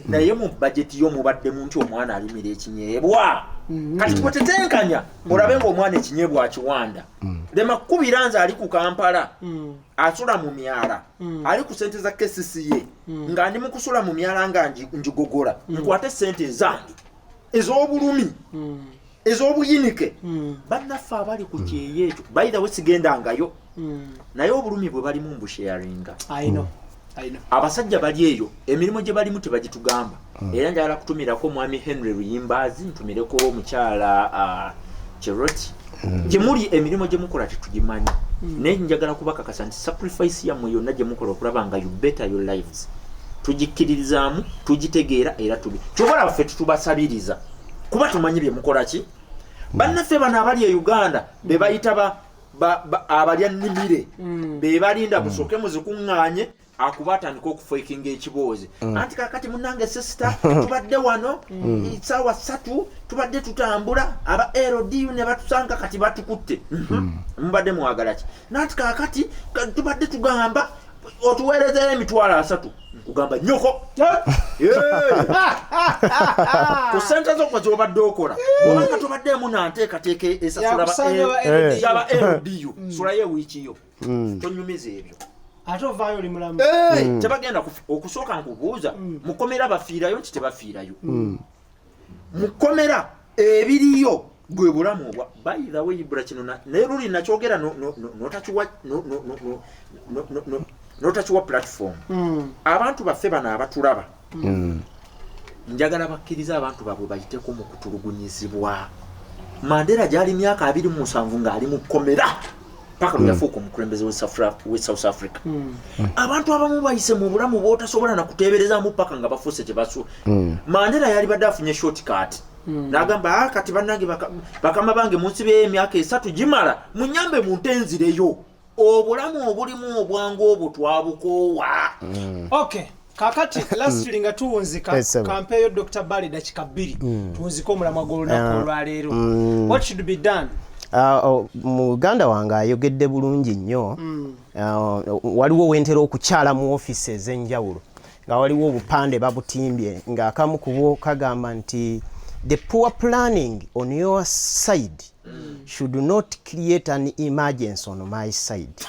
naye mu bajeti yo mubaddemu nti omwana alimira ekinyeebwa kati kwetetenkanya olabe ng'omwana ekinyeebwa akiwanda lema kkubira nze ali ku Kampala asula mu myala ali ku sente za KCCA nga ndi mu kusula mu myala nga njigogola nkwate sente zange ez'obulumi ez'obuyinike bannaffe abali ku kyeyo ekyo by the way sigendangayo naye obulumi bwe balimu mbusharinga abasajja bali eyo emirimu gye balimu tebagitugamba era njagala kutumirako mwami Henry Luyimbazi ntumireko omukyala Cheroti gye muli emirimu gye mukola tetugimanyi naye njagala kubakakasa nti sacrifice yammwe yonna gye mukola okulaba nga you better your lives tugikkiririzaamu tugitegeera era kyobola baffe tutubasabiriza kuba tumanyi bye mukola ki bannaffe bano abali e Uganda be bayita abalya nnimire be balinda busooke muzikuŋŋaanye akuba atandika okufakinga ekiboozi anti kakati munnange sister tubadde wano essaawa 3 tubadde tutambula aba LDU ne batusanga kati batukutte mubadde mwagala ki nanti kakati tubadde tugamba otuweerezeyo emitwalo 3 kugamba nyoko ku sente zokwo gyobadde okola obanga tobaddeemu nanteekateeka esasula yaba LDU sulayo wiikiyo tonyumiza ebyo ate ovaayo oli mulamu tebagenda okusooka nkubuuza mukomera bafiirayo nti tebafiirayo mukomera ebiriyo gwe bulamu obwa by the way ibula kino naye luli nakyogera notakiwa platform abantu baffe bano abatulaba njagala bakkiriza abantu babwe bayiteko mu kutulugunyizibwa Mandela gyali myaka 27 ng'ali mu kkomera paka lyafuuka omukulembeze we South Africa abantu abamu bayise mu bulamu bw'otasobola nakuteeberezaamu paka nga bafuuse gye basu Mandela yali badde afunye shortcut n'agamba kati bannange bakama bange mu nsi y'emyaka 3 gimala munyambe muntenzireyo obulamu obulimu obwangu obwo twabukoowa okay kakati lastly nga tuwunzika kampeyo Dr. Bali dakika 2 tuwunzika omulamwa gw'olunaku olwaleero what should be done muganda wange ayogedde bulungi nnyo waliwo wentera okukyala mu office ez'enjawulo nga waliwo obupande babutimbye ng'akamu ku bwo kagamba nti the poor planning on your side should not create an emergency on my side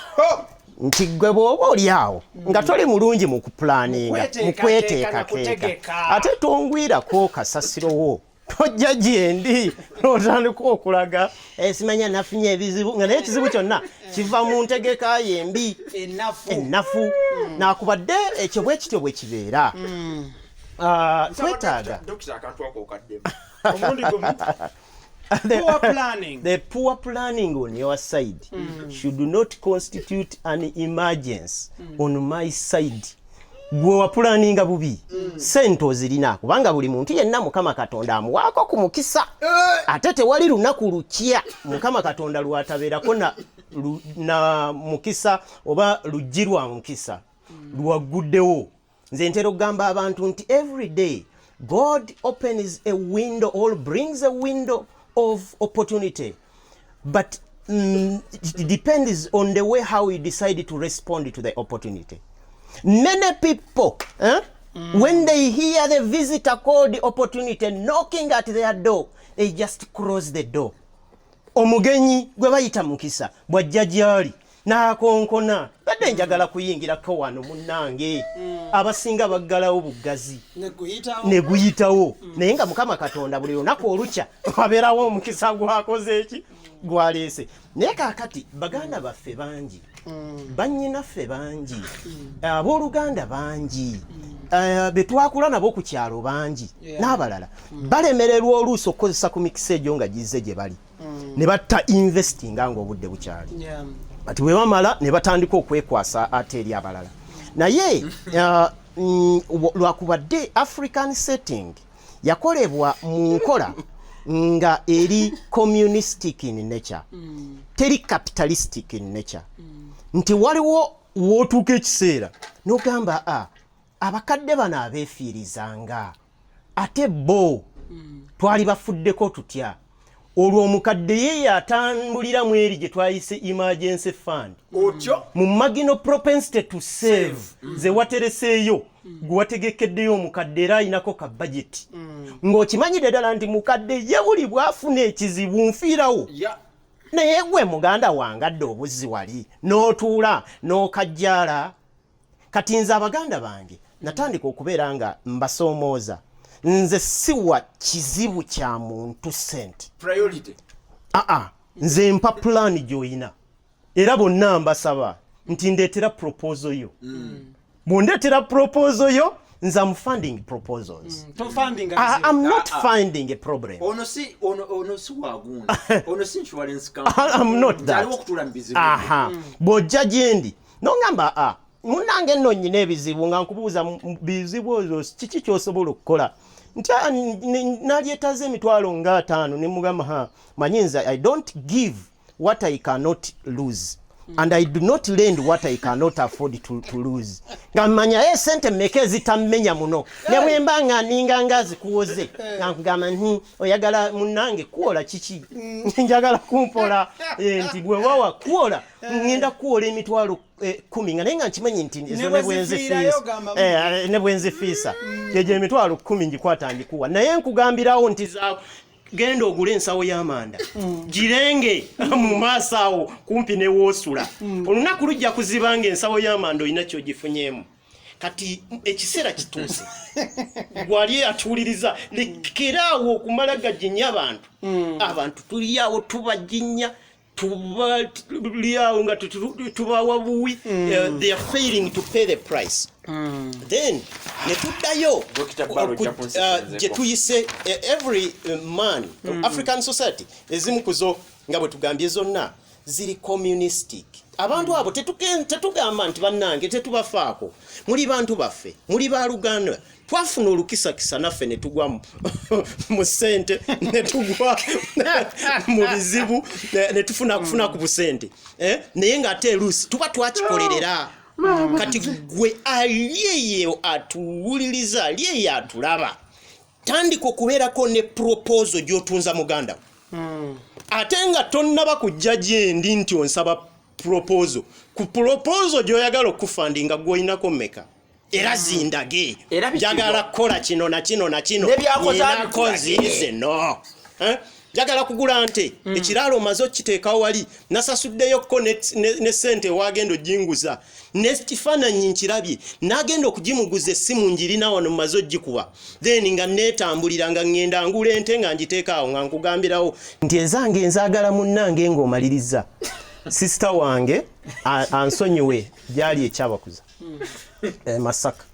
nti gwe bw'oba oli awo nga toli mulungi mu kuplaninga mu kweteekateeka ate tongwirako kasasirowo tojja gyendi n'otandika okulaga simanya nafunye ebizibu nga naye ekizibu kyonna kiva mu ntegeka yembi ennafu nakubadde ekyo bwe kityo bwe kibeera twetaaga the poor planning on your side should not constitute an emergency on my side. Gwe wapulaninga bubi sente ozirina kubanga buli muntu yenna Mukama Katonda amuwaako ku mukisa ate tewali lunaku lukya Mukama Katonda lwatabeerako na mukisa oba lugirwa mukisa lwaguddewo. Nze ntera okugamba abantu nti every day God opens a window or brings a window of opportunity, but it depends on the way how we decide to respond to the opportunity. Many people, when they hear the visitor called opportunity knocking at their door, they just close the door. Omugenyi gwe bayita mukisa bwajja gyali n'akonkona badde njagala kuyingirako wano munnange abasinga baggalawo bugazi ne guyitawo naye nga Mukama Katonda buli lunaku olukya wabeerawo omukisa gwakoze eki gwaleese. Naye kaakati baganda baffe bangi bannyinaffe bangi abooluganda bangi betwakula nabo ku kyalo bangi n'abalala balemererwa oluusi okukozesa ku mikisa egyo nga gizze gye bali ne batta investinga ng'obudde bukyali ati bwe bamala ne batandika okwekwasa ate eri abalala. Naye lwakubadde African setting yakolebwa mu nkola nga eri communistic in nature teri capitalistic in nature nti waliwo wootuuka ekiseera n'ogamba abakadde bano abeefiirizanga ate bo twali bafuddeko tutya olwo omukadde ye atambulira mu eri gye twayise emergency fund mu marginal propensity to save ze watereseeyo gwe wategekeddeyo omukadde era alinako ka budget ng'okimanyire ddala nti mukadde ye buli bwafuna ekizibu nfiirawo naye gwe muganda wange adde obuzzi wali n'otuula n'okajjaala. Kati nze abaganda bange natandika okubeera nga mbasoomooza nze siwa kizibu kya muntu sente priority nze mpa plan gy'oyina era bonna mbasaba nti ndeetera proposal yo bw'ondeetera proposal yo nze am funding proposals I'm not finding a problem ono si wagunda ono si insurance I'm not that bw'ojja gyendi nongamba munange nno nnyina ebizibu nga nkubuuza bizibu ezo kiki ky'osobola okukola nti nalyetaza emitwalo nga 5 ne mugamba manyi nze I don't give what I cannot lose and I do not lend what I cannot afford to lose nga mmanya sente mmeka ezitammenya muno ne bwe mba nga ninganga zikuwoze nga nkugamba oyagala munange kuwola kiki njagala kumpola nti bwe wawa kuwola ngenda kuwola emitwalo 10 nga naye nga nkimanyi nti ezo ne bwenzifiisa gyejo emitwalo 10 ngikwata ngikuwa naye nkugambirawo nti genda ogule ensawo y'amanda girenge mu maaso awo kumpi ne woosula olunaku lujja kuziba nga ensawo y'amanda olina kyogifunyemu kati ekiseera kituuse gwali atuuliriza lekeraawo okumala gajinya abantu tuliawo tubajinya tuliawo nga tubawa buwi they are failing to pay the price then netuddayo gye tuyise every man African society ezimu kuzo nga bwe tugambye zonna ziri communistic abantu abo tetugamba nti bannange tetubafaako muli bantu baffe muli baluganda twafuna olukisakisa naffe ne tugwa mu ssente ne tugwa mu bizibu ne tufuna kufuna ku busente naye ng'ate luusi tuba twakikolerera kati gwe aliyeyo atuwuliriza aliyeyo atulaba tandika okubeerako ne proposal gy'otunza muganda ate nga tonnaba kujja gyendi nti onsaba proposal ku proposal gy'oyagala okufandinga gw'oyinako mmeka era zindage njagala kukola kino na kino na kino nakozize no njagala kugula nte ekiraalo omaze okiteekawo wali nasasuddeyoko ne sente wagenda ojinguza nekifaananyi nkirabye nagenda okugimuguza essimu njirina wano mumaze ogikuba then nga neetambulira nga ngenda ngula ente nga ngiteekaawo nga nkugambirawo nti ezange nzaagala munnange ng'omaliriza sister wange ansonyiwe gyali ekyabakuza Masaka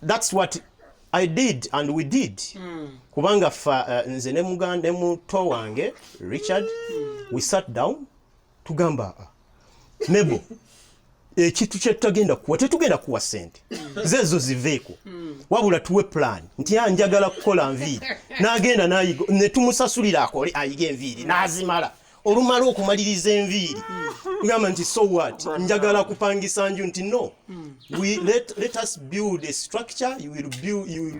that's what I did and we did kubanga nze ne muganda muto wange Richard we sat down tugamba nebo ekitu kyetagenda kuwa tetugenda kuwa sente zezo ziveeko wabula tuwe plan nti anjagala kukola nviiri n'agenda n'ayiga ne tumusasulira akole ayiga enviiri n'azimala olumala okumaliriza enviiri ngamba nti so what njagala kupangisa nju nti no let us build a structure you will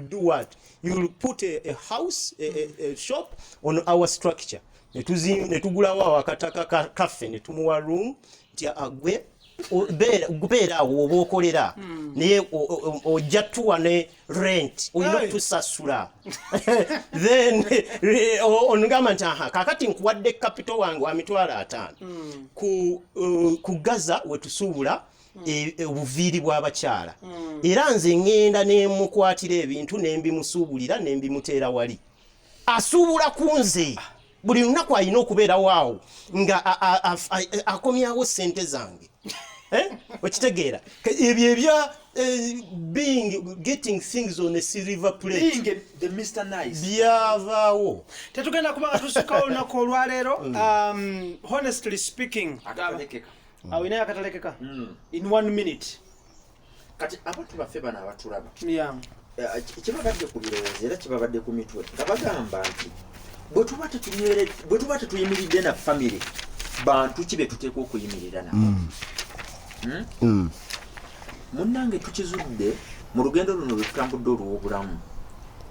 do what you will put a house a shop on our structure netugulawo akataka kaffe netumuwa room nti agwe gubeera awo oba okolera naye ojja tuwa ne rent olina tusasula then onugamba nti kakati nkuwadde capital wange wa mitwalo 5 ku Gaza wetusuubula obuviiri bw'abakyala era nze ngenda nemukwatira ebintu nembimusuubulira nembimuteera wali asuubula ku nze buli lunaku alina okubeera waawo nga akomyawo sente zange okitegeera ebyo ebya getting things on a silver plate the Mr. Nice byavaawo tetugenda kubanga tusukawo olunaku olwaleero honestly speaking awina akatalekeka in 1 minute kati abantu baffe bano abatulaba kibabadde ku birowoozo era kibabadde ku mitwe nga bagamba nti bwe tuba tetuyimiridde na famire bantu kibe tuteekwa okuyimirira nabo munnange tukizudde mu lugendo luno lwe tutambudde olw'obulamu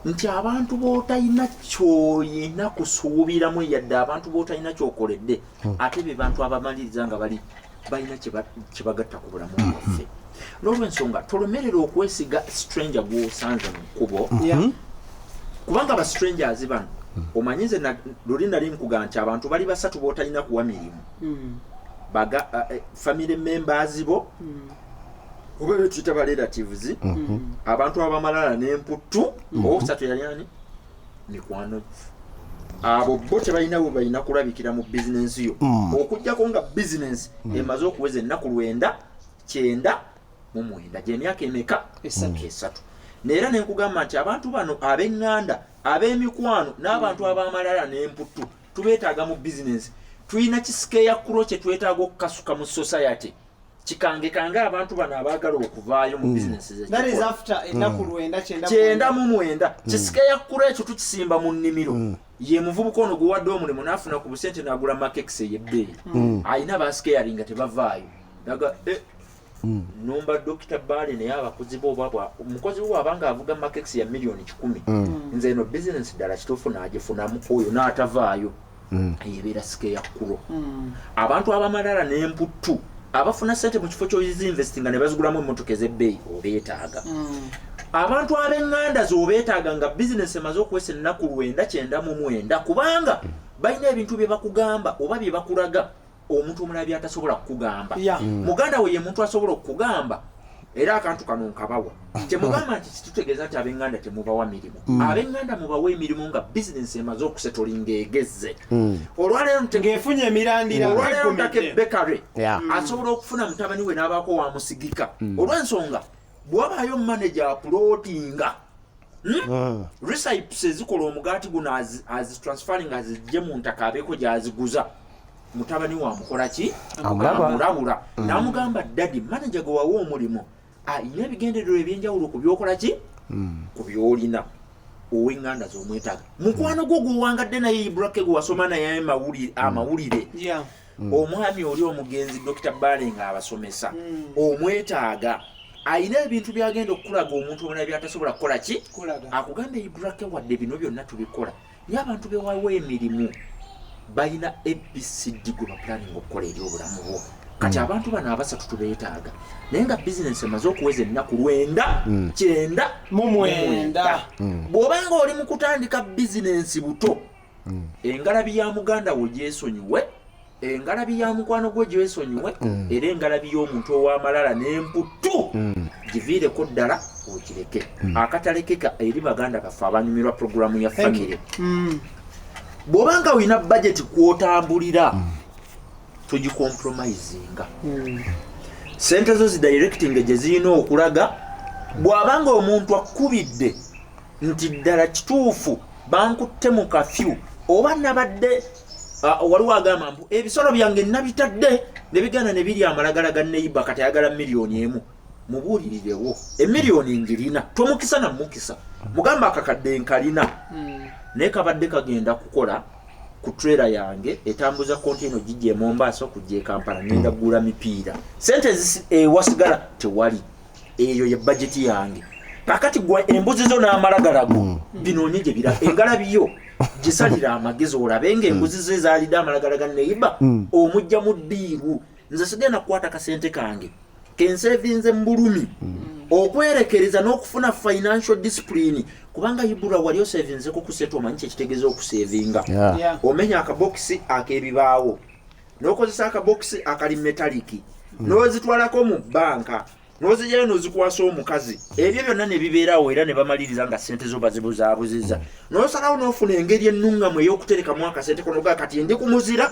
nti abantu b'otalina kyoyina kusuubiramu yadde abantu b'otalina kyokoledde ate be bantu abamaliriza nga balina kyebagatta ku bulamu bwaffe n'olw'ensonga tolomerera okwesiga stranger gw'osanze mu kkubo kubanga ba strangers bano omanyize luli nali nkugamba nti abantu bali basatu b'otalina kuwa mirimu family members bo oba tuyita ba relatives abantu abamalala n'emputtu okusatu yali ani mikwano abo bo tebalinawo balina kulabikira mu bizinensi yo okujjako nga bizinensi emaze okuweza ennaku 9 gy'emyaka emeka 3 neera nenkugamba nti abantu bano ab'eŋŋanda ab'emikwano n'abantu abamalala n'emputtu tubeetaaga mu bizinensi tulina kisikeya kulo kye twetaaga okukasuka mu society kikangekanga abantu bano abaagala okuvaayo mu bizinensi kyenda mu mwenda kisikeya kulo ekyo tukisimba mu nnimiro ye muvubuka ono guwadde omulimu n'afuna ku busente n'agula makekisi ey'ebbeeyi alina basikeyaling nga tebavaayo naga numba Dr. Bale naye abakozi boobabwa omukozi wo abanga avuga makekisi ya milioni 10 nze eno bizinensi ddala kituufu n'agifunamu oyo n'atavaayo eyebeera sikeya kulo abantu abamalala n'emputtu abafuna sente mu kifo ky'oziinvestinga ne bazigulamu emmotoka ez'ebbeeyi obeetaaga abantu ab'eŋŋanda z'obeetaaga nga bizinensi emaze okuwesa ennaku 9 kubanga balina ebintu bye bakugamba oba bye bakulaga omuntu omulala byatasobola kukugamba muganda we ye muntu asobola okukugamba era akantu kano nkabawa temugamba nti kitutegeeza nti ab'eŋŋanda temubawa mirimu ab'eŋŋanda mubawa emirimu nga bizinensi emaze okusetolinga egezze olwaleero ng'efunye emirandira olwaleero ntake bekare asobola okufuna mutabani we n'abaako wamusigika olw'ensonga bw'abaayo manager apulootinga recipes ezikola omugaati guno azitransferring azijje mu ntaka abeeko gy'aziguza mutabani wa mukola ki amulabula n'amugamba dadi manager gwe wawa omulimu ayina ebigendererwa ebyenjawulo ku byokola ki ku byolina ow'eŋŋanda z'omwetaaga mukwano gwo gwewangadde naye ibrake gwe wasoma naye amawulire omwami oli omugenzi Dr. Bale nga abasomesa omwetaaga ayina ebintu byagenda okukulaga omuntu omulala byatasobola kukola ki akugamba ibrake wadde bino byonna tubikola naye abantu bewawa emirimu balina ABCD gwe bapulaninga okukola eri obulamu bwo kati abantu bano abasatu tubeetaaga naye nga bizinensi emaze okuweza ennaku 9 bw'obanga oli mu kutandika bizinensi buto engalabi ya muganda wo gyesonyiwe engalabi ya mukwano gwe gyesonyiwe era engalabi y'omuntu ow'amalala n'emputtu giviireko ddala okireke akatalekeka eri baganda baffe abanyumirwa puroguramu ya famire bw'obanga olina budget kw'otambulira tugicompromisinga sente zo zidirecting gye zirina okulaga bw'abanga omuntu akubidde nti ddala kituufu bankutte mu kafyu oba nabadde waliwo agamba mbu ebisolo byange nabitadde ne bigenda ne biri amalagala ga neiba kati ayagala $1,000,000 mubuulirirewo $1,000,000 ngirina tomukisa na mukisa mugamba akakadde nkalina naye kabadde kagenda kukola ku trailer yange etambuza container gijje Mombasa okujje Kampala ngenda kugula mipiira sente wasigala tewali eyo ye budget yange kakati gwa embuzi zo n'amalagalago binoonye gye bira engalabiyo gisalira amagezi olabe ng'embuzi ze zaalidde amalagala ga neiba omujja mu ddiiru nze sigenda kukwata kasente kange kensevinze mbulumi okwerekereza n'okufuna financial discipline kubanga Ibura wali osevinze ko kuseto omanyi kitegeeza okusevinga omenya akabokisi ak'ebibaawo n'okozesa akabokisi akali metaliki n'ozitwalako mu banka n'ozijjayo n'ozikwasa omukazi ebyo byonna ne bibeerawo era ne bamaliriza nga sente zo bazibuzaabuziza n'osalawo n'ofuna engeri ennungamu ey'okuterekamu akasente kono ga kati ndi kumuzira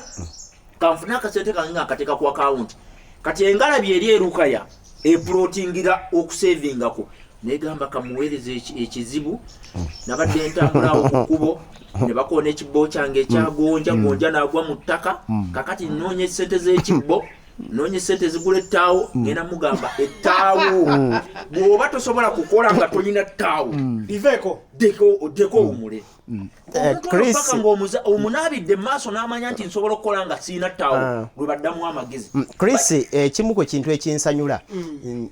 kanfuna akasente kange nga nkateeka ku akawunti kati engalabi eri erukaya eplotingira okusevingako negamba kamuweereza ekizibu nabadde ntambulawo ku kkubo ne bakoona ekibbo kyange ekyagonja gonja n'agwa mu ttaka kakati nnoonya esente z'ekibbo nnoonya esente zigula ettaawo ngenda mugamba ettaawo bw'oba tosobola kukola nga tolina ttaawo biveeko oddeko omule paka ng'omunaabidde maaso n'amanya nti nsobola okukola nga siina ttaawo lwe baddamu amagezi Chris ekimu ku kintu ekinsanyula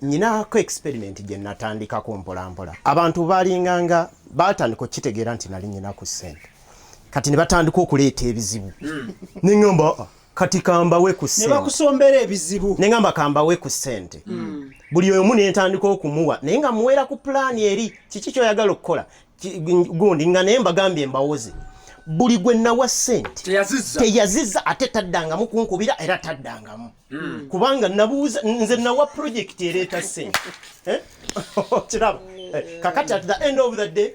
nyinaako experiment gye natandikako mpolampola abantu balinganga batandika okitegeera nti nali nyinaku ssente kati ne batandika okuleeta ebizibu neŋŋamba kati kambawe ku ssente ne bakusombera ebizibu neŋŋamba kambawe ku ssente buli omu nentandika okumuwa naye nga muweera ku pulaani eri kiki kyoyagala okukola gundi nga naye mbagambye mbawoze buli gwe nawa ssente teyazizza ate taddangamu kunkubira era taddangamu kubanga nabuuza nze nawa project ereeta ssente kiraba kakati at the end of the day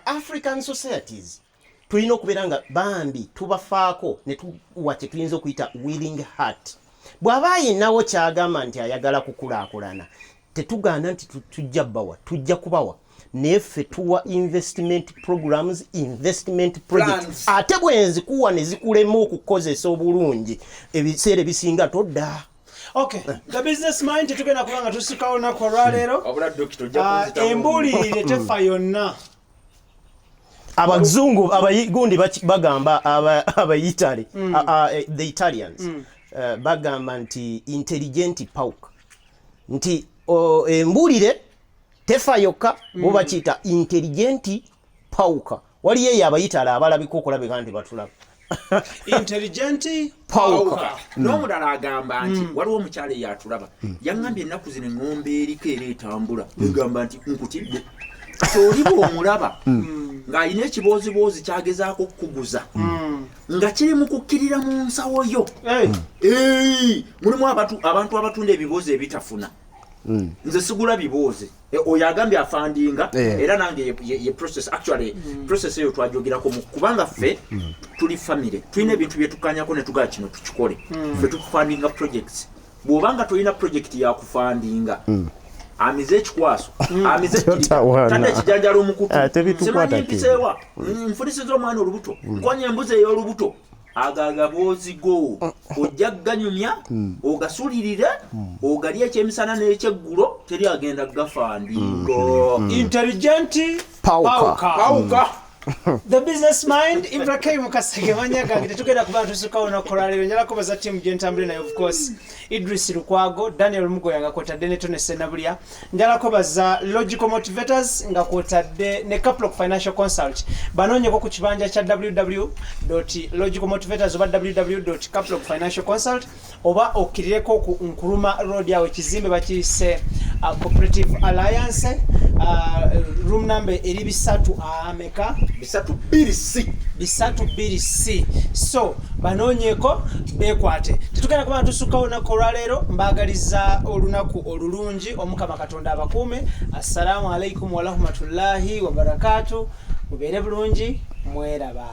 African societies tulina okubeera nga bambi tubafaako ne tuwa kye tuyinza okuyita willing heart bw'aba yennawo kyagamba nti ayagala kukulaakulana tetugaana nti tujja bawa tujja kubawa neffe tuwa investment programs investment projects ate bwenzikuwa ne zikulema okukozesa obulungi ebiseera ebisinga todda. Okay, the business mind tetugenda kubanga tusikawo nako olwaleero embulirire tefa yonna abazungu abayigundi bagamba abayitali the Italians bagamba nti intelligent pauka nti embulire tefa yokka bo bakiyita intelligent pauka waliyo eyo abayitala abalabika okulabika nti batulaba intelligent pauka n'omulala agamba nti waliwo omukyala eyatulaba yaŋŋambye ennaku zino eŋŋombe eriko era etambula egamba nti nkutidde oli bw'omulaba ng'alina ekiboozibozi kyagezaako okukuguza nga kiri mu kukkirira mu nsawo yo mulimu abantu abatunda ebiboozi ebitafuna nze sigula biboozi oyo agambye afandinga era nange ye process actually process eyo twajogerako kubanga ffe tuli family tulina ebintu byetukanyako ne tugala kino tukikole ffe tukufandinga projects bw'obanga tolina project yakufandinga amize ekikwaso amize tande ekijanjala omukutu semanyi mpiseewa nfulisiza omwana olubuto nkonya embuzi ey'olubuto agaga boozigo ojja ganyumya ogasulirire ogalya ekyemisana n'ekyeggulo teri agenda gafandingo intelligent pauka the business mind Ibrahim Kasege manyaga ngitugenda kuba tusikawo na koralero njala kubaza team gentambule na of course Idris Lukwago Daniel Mugoya ngakotadde ne Tone Senabulia njala kubaza Logical Motivators ngakotadde ne Caplok Financial Consult banonye ko ku kibanja cha www.logicalmotivators oba www.caplokfinancialconsult oba okirireko ku Nkuruma Road yawe kizimbe bakise Cooperative Alliance room number eri 3 ameka bisatu 2C so banonyeko bekwate tetugenda kuba tusukawo nako olwaleero mbagaliza olunaku olulungi omukama katonda abakuume assalamu alaikum wa rahmatullahi wa barakatuh mubeere bulungi mweraba.